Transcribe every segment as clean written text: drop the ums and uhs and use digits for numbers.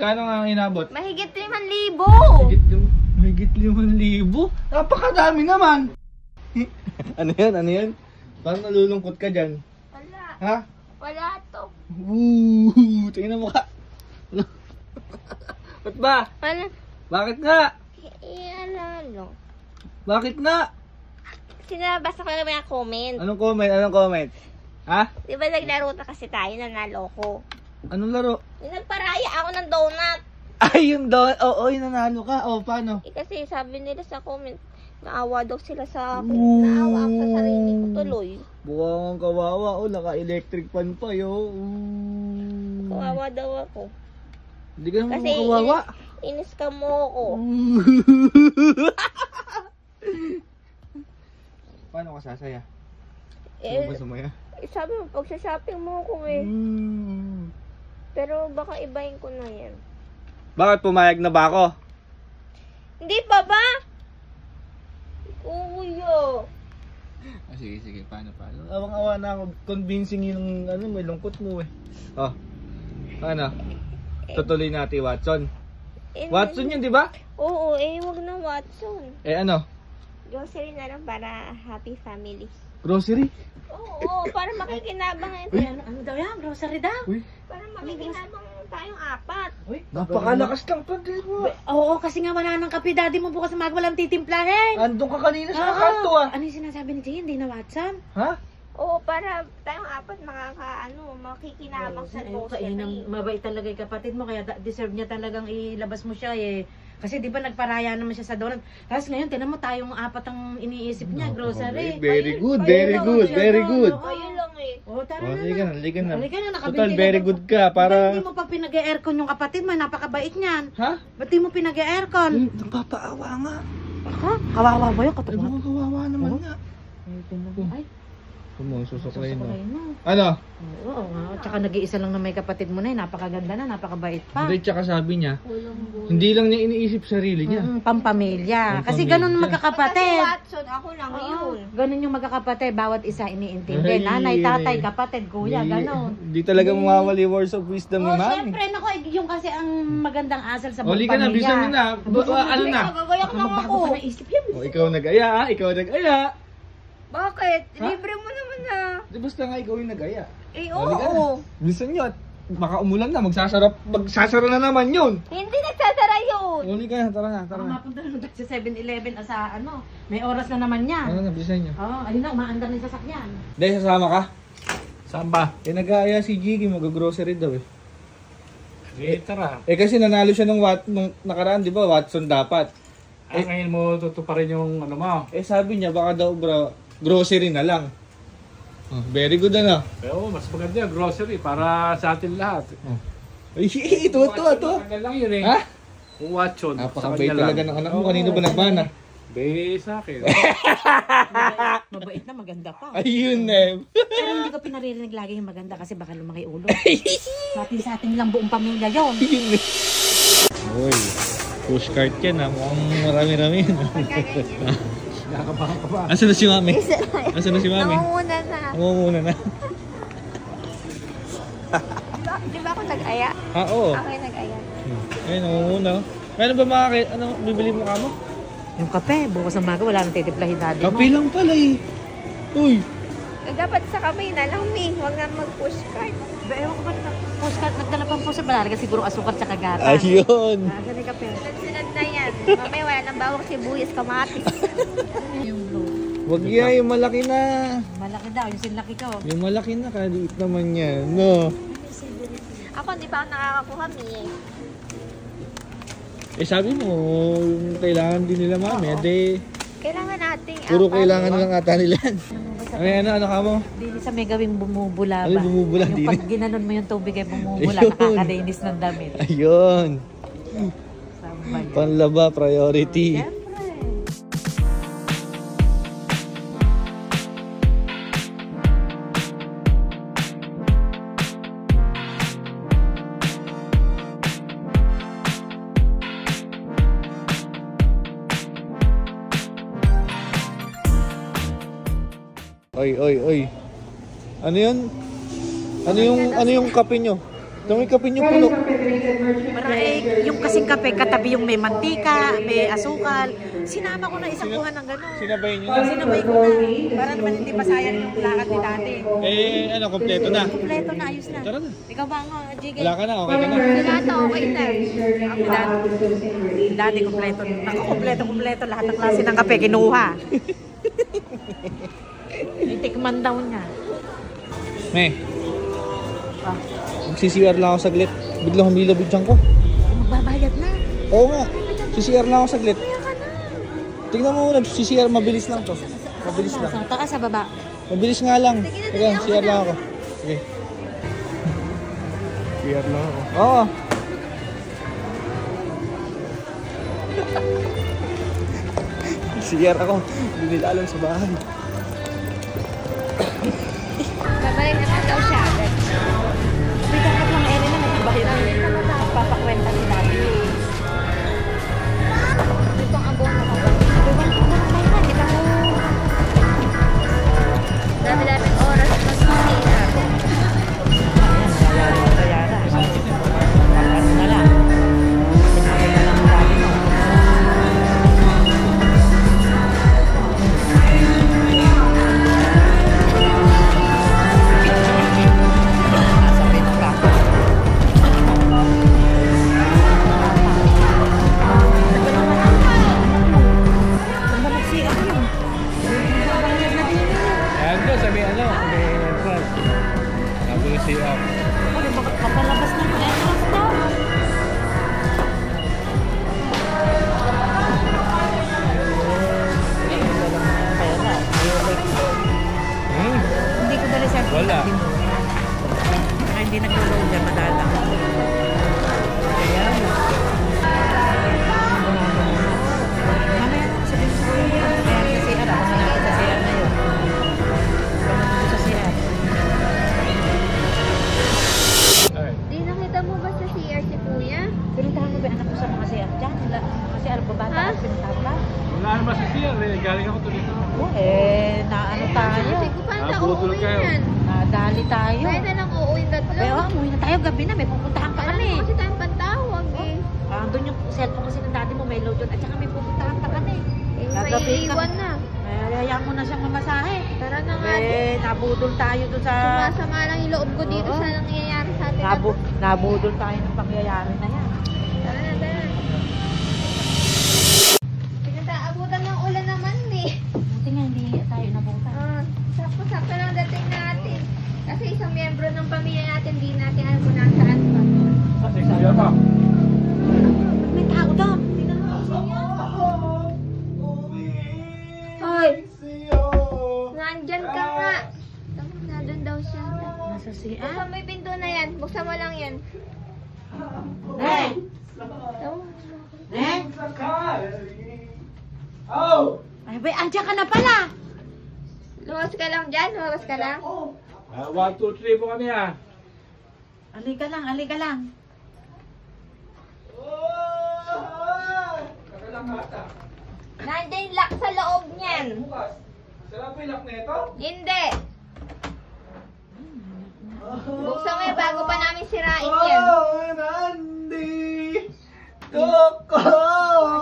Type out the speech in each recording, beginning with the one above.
Magkano nga ang inabot? Mahigit 5,000. Mahigit 5,000? Napakadami naman! Ano yan? Ano yan? Parang nalulungkot ka dyan. Wala. Ha? Wala to. Tingnan mo ka. Ba't ba? Wala. Bakit nga? Ano? Bakit nga? Sinabasa ko na mga comment. Anong comment? Anong comment? Ha? Di ba naglaro na kasi tayo, nanalo ko. Anong laro? Yung nagparaya ako ng donut. Ay, yung doon. Oo, yung nanalo ka. O, paano? Kasi sabi nila sa comment, naawa daw sila sa akin. Naawa ako sa sarili ko tuloy. Buwang kawawa. O, naka-electric fan pa, yo. Kawawa daw ako. Hindi ka naman Kasi kawawa. inis ka mo ako. Paano ka sasaya? Eh, Sumba sumaya? sabi mo, pag-shopping mo ako eh. Pero baka ibahin ko na yan. Bakit pumayag na ba ako? Hindi pa ba? Uyo. Sige, sige. Paano? Awang-awa na ako. Convincing yung may lungkot mo eh. Oh. Ano? Tutuloy natin, Watson. Watson yun, di ba? Oo, wag na Watson. Ano? Grocery na lang para happy family. Grocery? Oo, para makikinabang ito. Ano daw yan? Grocery daw? Uy. Para makikinabang tayong apat. Uy, Napakalakas lang pa din mo. oo, kasi nga wala nang kape daddy mo bukas umaga walang titimplahin. Andun ka kanina sa kanto ah. Ano yung sinasabi ni Jay? Hindi na Watson? Ha? Oo, para tayong apat makikinabang sa grocery. Mabait talaga yung kapatid mo kaya deserve niya talagang ilabas mo siya eh. Kasi di ba nagparaya naman siya sa donut. Tapos ngayon, tinan mo tayong apat ang iniisip niya, grocery. Very good, very good, very good. Kayo lang eh. Oo, tara na. Halika na, halika na. Halika na, Total, nakabinti very na. good ka para... Hindi mo pa pinag-aircon yung kapatid mo, napakabait niyan. Ha? Ba't di mo pinag-aircon? Napapaawa nga. Ha? Kawawa ba yun? Ay, Katawa. mga kawawa naman nga. Ay, Susuklay na. susuklay na. Ano? Oo nga. Tsaka nag-iisa lang na may kapatid mo na eh. Napakaganda na, napakabait pa. Hindi, tsaka sabi niya, hindi lang niya iniisip sarili niya. Pampamilya. Kasi Pampamilya. ganun magkakapatid. Kasi Watson, ako lang yun. Ganun yung magkakapatid. Bawat isa iniintindi. Ay, Nanay, tatay, eh. kapatid, kuya, ganun. Hindi talaga mawawali words of wisdom ni Oh, Mami. syempre, nako, yung kasi ang magandang asal sa Oli ka na, bisan mo na. Ano na? Gagayak lang ako. Bago pa naisip yan. O, ikaw nag-aya, ha? Ikaw nag-aya. Bakit? Ha? Libre mo naman na. Di basta nga ikaw yung nag-aya. Oo. Oli ka na. Bisan yun. Baka umulan na, magsasara na naman yun. Hindi nagsasara yun. Oli ka na, tara na, tara Baka na. mapunta naman tayo sa 7-Eleven sa ano. May oras na naman niya. Ano na, bisan nyo. Oo, ayun na, umaandar na yung sasakyan. Dahil sasama ka? Saan ba? Nag-aaya si Jiggy, mag-grocery daw eh. Tara. Kasi nanalo siya nung nakaraan, di ba? Watson dapat. Ngayon mo tutuparin yung ano mo. Sabi niya, baka daw grocery na lang. Oh, very good ano. Pero mas maganda yung grocery para sa atin lahat. Ay, ito. Kanya lang yun eh. Ha? Kung Watson. Napakabait talaga ng anak mo. Kanino ba nagmana? Be sa akin. Mabait na, maganda pa. Ayun eh. Pero hindi ko pinaririnig lagi yung maganda kasi baka lumaki ulo. Sa ating lang buong pamilya yon. Ayun eh. Uy, pushcart yan ha. Mukhang marami-rami. Nakakabahan ka ba? Asan na si Mami? Asan na si Mami? Nangunguna na. Nangunguna na. Di ba ako nag-aya? Oo. Ako yung nag-aya. Ayun, nangunguna. Ano ba ano, bibili mo ka mo? Yung kape, bukas ng maga wala nang titiplahin daddy mo. Kape lang pala eh. Uy. Dapat sa kamay na lang, Mi. Huwag na mag-push cart. Ba, ewan ko ba postcard, nagdala pang postcard, malalaga siguro asukal tsaka gata. Ayun. Ganun kape. Sunod na yan. Mamaya wala nang bawang sibuyas, kamatis. Yung blue. Wag yan, yung malaki na. Malaki daw, yung sinlaki ko. Yung malaki na, kaliit naman yan. No. Ako, hindi pa ako nakakakuha, Mi. Sabi mo, yung kailangan din nila Mami. Kailangan nating... Puro kailangan na lang ata nila. Ano ka mo? Dili sa may gawing bumubula ba? Ano bumubula? Yung Dili? pag ginanon mo yung tubig ay bumubula, Ayun. nakakalinis ng damit. Ayun. Saan ba yan? Panlaba, priority. Siyempre. Oy. Ano yun? Ano yung kape nyo? Ito may kape nyo puno. Para yung kasing kape, katabi yung may mantika, may asukal. Sinama ko na isang kuha ng gano'n. Sinabay nyo na. Sinabay ko na. Para naman hindi masayang yung lakad ni dati. Eh, ano, kompleto na. Kompleto na, ayos na. Tara na. Ikaw ba nga, Jiggy? Wala ka na, okay ka na. Wala to, okay na. Dati kompleto. Ako kompleto. Lahat ng klase ng kape, kinuha. Itikman daw niya. Me, Ah, magsisiyar lang ako saglit. Biglang humilabid dyan ko. magbabayad na. Oo nga, sisiyar lang ako saglit. Tingnan mo muna, sisiyar, mabilis lang to. Mabilis lang. Sa taas, sa baba. Mabilis nga lang. Sige, siyar lang ako. Sige. Siyar lang ako. Oo. Siyar ako. Hindi nila alam sa bahay. Babalik na daw siya agad. May dapat lang ere na nagbabayad na. Papakwenta ni dati. Ito ang abono ko. Dami-daming oras magsusira. Ayan ko, sabi ano, may entrance. Sabi ko siya. Kapalabas ng entrance daw. Hindi ko dali sa Wala. Saka hindi nag-load yan, madala. Ayan. Mamaya na, sabihin ko yun. Kaya sa CR, ako na sa CR na yun. Ganun ko sa CR. Alright. Di nakita mo ba sa CR si Kuya? Pinuntahan mo ba yung anak ko sa mga CR dyan? Kasi alam ko bata Ha? ako pinuntahan ka? Wala naman si Sir eh. Galing ako tuloy na. Naano tayo? Kasi kung paano Ah, sa budol uuwi kayo. yan? Nadali tayo. Kaya na lang uuwi tatlo. Pero umuwi na tayo, gabi na, may pupuntahan pa Alam kami. mo kasi tayong pantawag eh. Doon yung cellphone kasi ng dati mo, may load yun. At saka may pupuntahan pa kami. Eh, Gagabi may ka. iwan na. Hayaan mo na siyang mamasahe. Tara na nga. Nabudol tayo doon sa... Sumasama lang yung loob ko dito Oo. sa nangyayari sa atin. Nabudol tayo ng pangyayari na yan. Tara na, tara. Pinagtaabutan ng ulan naman eh. Buti nga hindi tayo nabutan. Sakto-sakto lang dating natin. Kasi isang miyembro ng pamilya natin, di natin alam kung nasaan pa. Kasi kuya pa. May tao daw. Hoy! Nandyan ka nga. Nandun daw siya. Nasa CR. Buksan mo yung pinto na yan. Buksan mo lang yan. Ay, bay, andyan ka na pala. Luwas ka lang dyan. Luwas ka lang. 1, 2, 3 po kami ah. Alika lang. Nandyan yung lock sa loob niyan. Sarap yung lock na ito? Hindi. Buksan mo yan bago pa namin sirain yan. Nandi! Coco!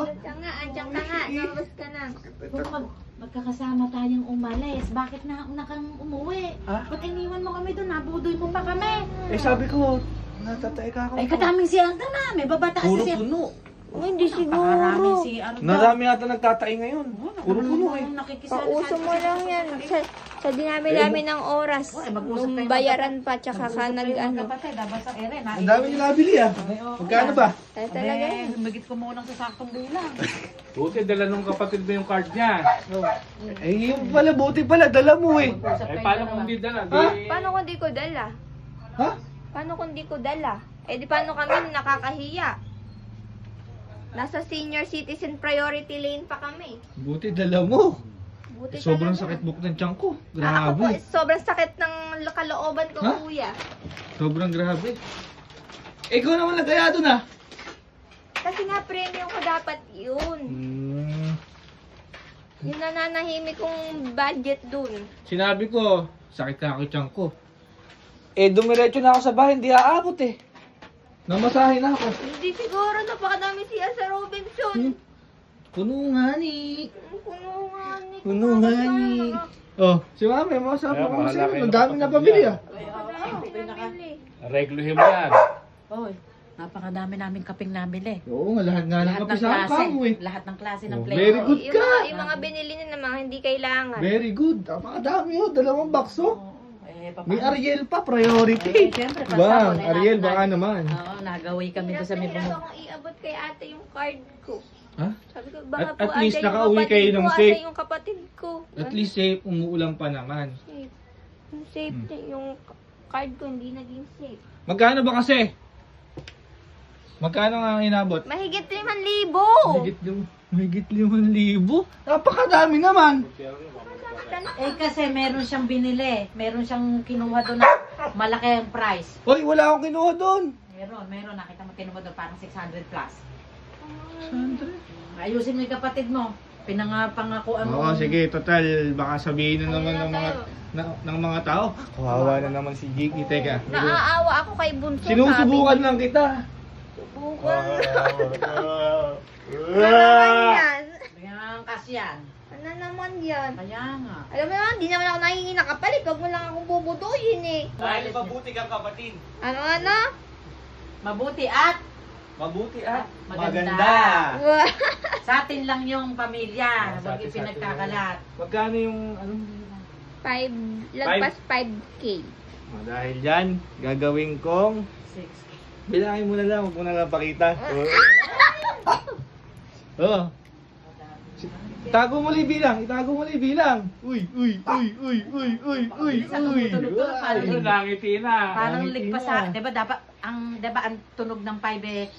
Andiyan ka nga. Luwas ka na. Kung magkakasama tayong umalis, bakit na kang umuwi? Ha? Ba't iniwan mo kami doon? Nabudoy mo pa kami. Eh sabi ko, natatay ka ako. Ay, kadaming CR na na. May babata Puro kasi CR. puno. Hindi Napakaraming CR daw. Narami yata nagtatay ngayon. Puro puno eh. Pauso mo lang yan. Sa dinami-dami ng oras. Nung bayaran pa, tsaka ka nag-ano. Ang dami nila nabili ah. Magkano ba? Ay, talaga. Magit ko muna sa saktong bilang. Buti dala nung kapatid mo yung card niya. Eh yung pala, buti pala, dala mo eh. Eh paano kung hindi dala? Ha? Paano kung di ko dala? Ha? Paano kung di ko dala? Eh di paano kami nakakahiya? Nasa senior citizen priority lane pa kami. Buti dala mo. Buti Sobrang talaga. sakit buk ng tiyan ko. Ako po, Grabe. sobrang sakit ng kalooban ko, Ha? kuya. Sobrang grabe. Ikaw naman nagkaya doon ah. Kasi nga premium ko dapat yun. Yung nananahimik kong budget dun. Sinabi ko, sakit na ako yung tiyan ko. Eh, dumiretso na ako sa bahay, hindi aabot eh. Namasahe na ako. Hindi siguro, napakadami siya sa Robinson. Puno nga ni. Puno nga ni. Oh, si Mami, masama Ayan, ka bahala kasi. kayo Ang dami ng na kapatid pabili yan. Regluhin mo yan. Oy, napakadami naming kaping nabili. Oo nga, lahat nga ng Lahat ng kapisahan klase. ka mo eh. Lahat ng klase ng Oh, flavor. very good ka. Yung mga binili niya na mga hindi kailangan. Very good. Napakadami oh, 2 bakso. Eh, paano? May Ariel pa, priority. Eh, siyempre, Bang, pasabon, eh, Ariel, lahat baka na- naman. Oo, nagaway kami doon sa may Hirap bumong. akong iabot kay ate yung card ko. Ha? Sabi ko, baka At po least ate yung nakauwi kapatid kayo ko, ng ate safe. yung kapatid ko. At least safe, umuulan pa naman. Safe. Yung safe niya, yung card ko hindi naging safe. Magkano ba kasi? Magkano nga ang inabot? Mahigit 5,000! Mahigit 5,000? Napakadami naman. Eh kasi meron siyang binili. Meron siyang kinuha doon na malaki ang price. Hoy, wala akong kinuha doon. Meron. Nakita mo kinuha doon parang 600 plus. Sandra. Ayusin mo yung kapatid mo. Pinangapangakuan mo. Oo, sige, total. Baka sabihin na naman ng mga tao. Kawawa na naman si Gigi. Teka. Naaawa ako kay Bunso. Sinusubukan lang kita. Subukan lang. Ano naman yan? Ang kasyan. Ano naman yan? Kaya nga. Alam mo naman, di naman ako nangingi na kapalit. Huwag mo lang akong bubuduyin eh. Dahil mabuti kang kapatid. Ano? Mabuti at Mabuti at maganda. Wow. Sa atin lang yung pamilya. Sa Huwag atin, ipinagkakalat. Magkano yung ano? 5, lagpas 5K. Dahil dyan, gagawin kong 6. bilangin mo na lang, huwag mo na lang pakita. Oo. Itago mo li bilang, itago mo li bilang. Uy. Ano, nangiti na. Parang Nakangiti ligpas na. sa, 'di ba dapat ang tunog ng 5 eh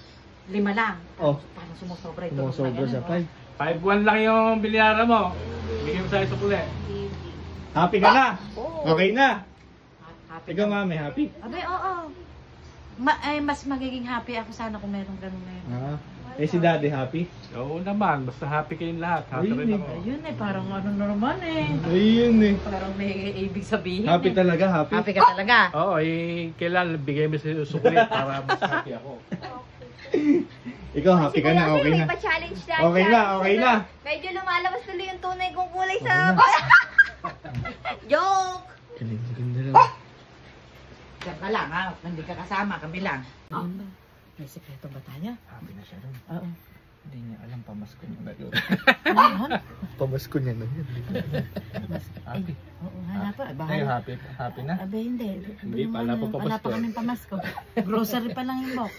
5 lang. Oh. Parang sumusobra ito. Sumusobra sa 5. 5-1 lang yung bilyara mo. Bigyan mo sa isa puli. Happy ka na? Oo. Okay na? Happy Ikaw ka. mami, happy? Abay, oo. Mas magiging happy ako sana kung meron ganun ngayon. Ah. Eh si daddy happy? Oo naman, basta happy kayong lahat. Happy Ayun rin eh. ako. Ayun eh, parang ano naman eh. Ayun eh. Parang may ibig sabihin Happy eh. talaga, happy? Happy ka talaga. Oo, eh, kailan bigay mo sa sukli para mas happy ako. Ikaw happy ka na, Siguro okay may na. pa-challenge dahil Okay sa na, akin. okay na. Medyo lumalabas tuloy yung tunay kong kulay sa... Okay Joke! Ganda lang. Diyan ka lang ha, hindi ka kasama, kami lang. Ayun ba? May sekreto ba tayo? Happy na siya rin. Oo. Hindi niya alam, pamasko niya na yun. Ano? Pamasko niya na yun. Happy. Oo, hanap pa. Ay, Bahala. happy na? Abe, hindi. Hindi, wala pa pamasko. Wala pa kaming pamasko. Grocery pa lang yung box.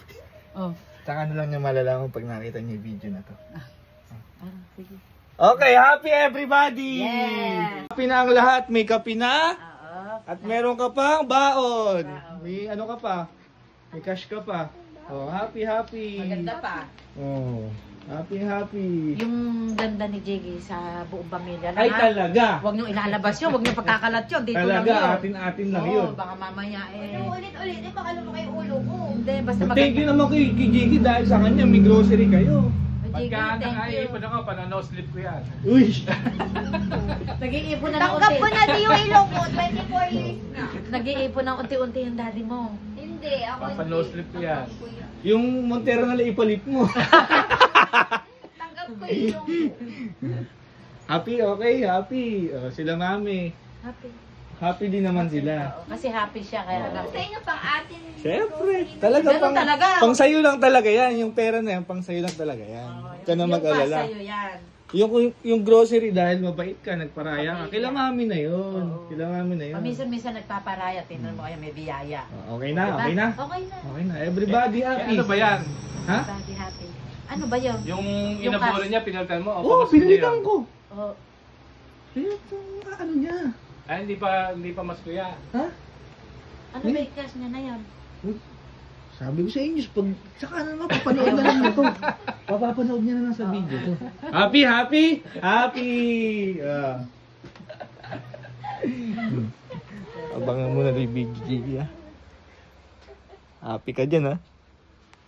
Oh. Saka ano lang niya malalaman pag nakita niya yung video na to. Sige. Okay, happy everybody! Yes! Happy na ang lahat. May kape na. Oo. At meron ka pang baon. Baon. May ano ka pa. May cash ka pa. Oh, happy. Maganda pa. Oh, happy. Yung ganda ni Jiggy sa buong pamilya. Ay talaga. Huwag niyong ilalabas yun. Huwag niyong pagkakalat yun. Dito lang Talaga, yun. atin lang Oo, yun. baka mamaya eh. Yung ulit-ulit, eh, baka lumaki yung ulo ko. Hindi, basta Thank you naman kay Gigi dahil sa kanya may grocery kayo. Jiggy, Pagka thank you. nakaipon ako, panano slip ko yan. Uy! Nag-iipon na ng Tanggap unti. ko na di yung ilong ko, 24 years na. Nag-iipon ng unti-unti yung daddy mo. Hindi, ako Papano slip ko yan. Yung Montero na ipalit mo. Tanggap ko yung ilong ko. Happy, okay, happy. Oh, sila mami. Happy. Happy din naman sila. Oo, kasi happy siya kaya Sa inyo pang atin. Siyempre, talaga Ganun talaga. pang sayo lang talaga yan. Yung pera na yan, pang sayo lang talaga yan. Ka na Yung mag-alala. pa sa'yo yan. Yung grocery dahil mabait ka, nagparaya ka. Kila mami na yun. Oo. Kila mami na yun. Paminsan-minsan nagpaparaya. Tingnan mo kaya may biyaya. Oh, okay na, Diba? okay na. Okay na. Okay na. Everybody happy. Ano ba yan? Ha? Daddy happy. Ano ba yun? Yung Yung inabore cash. niya, pinalitan mo? Oo, oh, pamasko niya pinalitan yun? ko. Oh, Pinalitan ano niya. Ay, hindi pa masko yan. Ha? ano ba yung cash niya na yun? Sabi ko sa inyo, pag saka na naman, papanood na lang ito. Papapanood niya na lang sa video to. Happy! Abangan mo na rin yung video, ha? Happy ka dyan, ha?